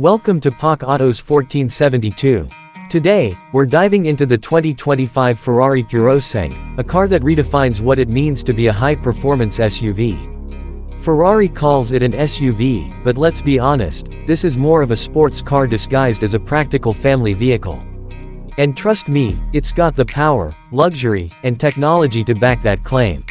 Welcome to POC Auto's 1472. Today, we're diving into the 2025 Ferrari Purosangue, a car that redefines what it means to be a high-performance SUV. Ferrari calls it an SUV, but let's be honest, this is more of a sports car disguised as a practical family vehicle. And trust me, it's got the power, luxury, and technology to back that claim.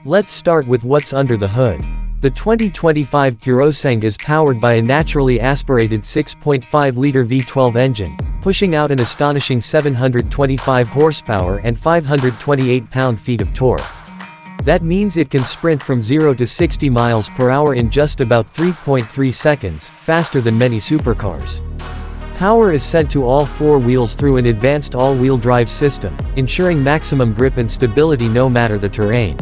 Let's start with what's under the hood. The 2025 Purosangue is powered by a naturally aspirated 6.5-liter V12 engine, pushing out an astonishing 725 horsepower and 528 pound-feet of torque. That means it can sprint from 0 to 60 miles per hour in just about 3.3 seconds, faster than many supercars. Power is sent to all four wheels through an advanced all-wheel drive system, ensuring maximum grip and stability no matter the terrain.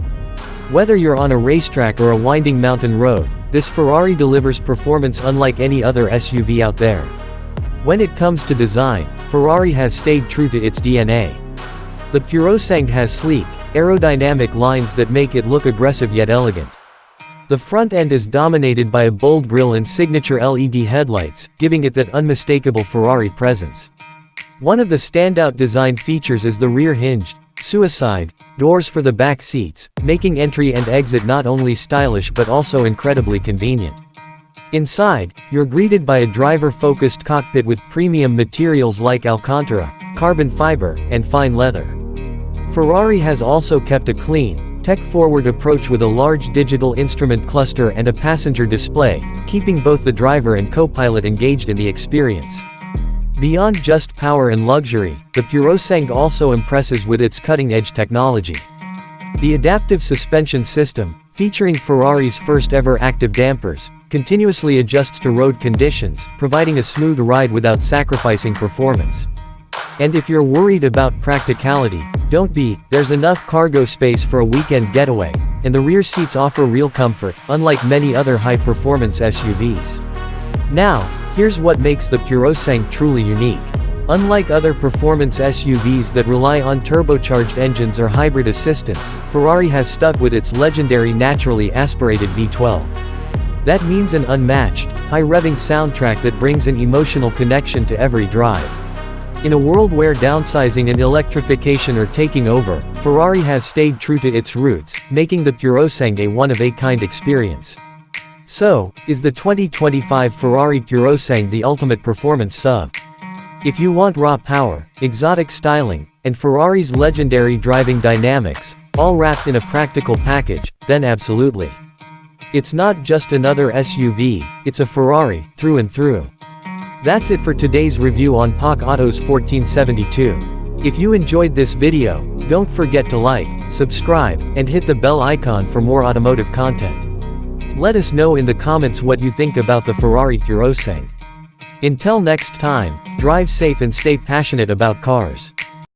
Whether you're on a racetrack or a winding mountain road, this Ferrari delivers performance unlike any other SUV out there. When it comes to design, Ferrari has stayed true to its DNA. The Purosangue has sleek, aerodynamic lines that make it look aggressive yet elegant. The front end is dominated by a bold grille and signature LED headlights, giving it that unmistakable Ferrari presence. One of the standout design features is the rear hinged, suicide doors for the back seats, making entry and exit not only stylish but also incredibly convenient. Inside, you're greeted by a driver-focused cockpit with premium materials like Alcantara, carbon fiber, and fine leather. Ferrari has also kept a clean, tech-forward approach with a large digital instrument cluster and a passenger display, keeping both the driver and co-pilot engaged in the experience. Beyond just power and luxury, the Purosangue also impresses with its cutting-edge technology. The adaptive suspension system, featuring Ferrari's first-ever active dampers, continuously adjusts to road conditions, providing a smooth ride without sacrificing performance. And if you're worried about practicality, don't be, there's enough cargo space for a weekend getaway, and the rear seats offer real comfort, unlike many other high-performance SUVs. Now, here's what makes the Purosangue truly unique. Unlike other performance SUVs that rely on turbocharged engines or hybrid assistance, Ferrari has stuck with its legendary naturally aspirated V12. That means an unmatched, high-revving soundtrack that brings an emotional connection to every drive. In a world where downsizing and electrification are taking over, Ferrari has stayed true to its roots, making the Purosangue a one-of-a-kind experience. So, is the 2025 Ferrari Purosangue the ultimate performance SUV? If you want raw power, exotic styling, and Ferrari's legendary driving dynamics, all wrapped in a practical package, then absolutely. It's not just another SUV, it's a Ferrari, through and through. That's it for today's review on POC Auto's 1472. If you enjoyed this video, don't forget to like, subscribe, and hit the bell icon for more automotive content. Let us know in the comments what you think about the Ferrari Purosangue. Until next time, drive safe and stay passionate about cars.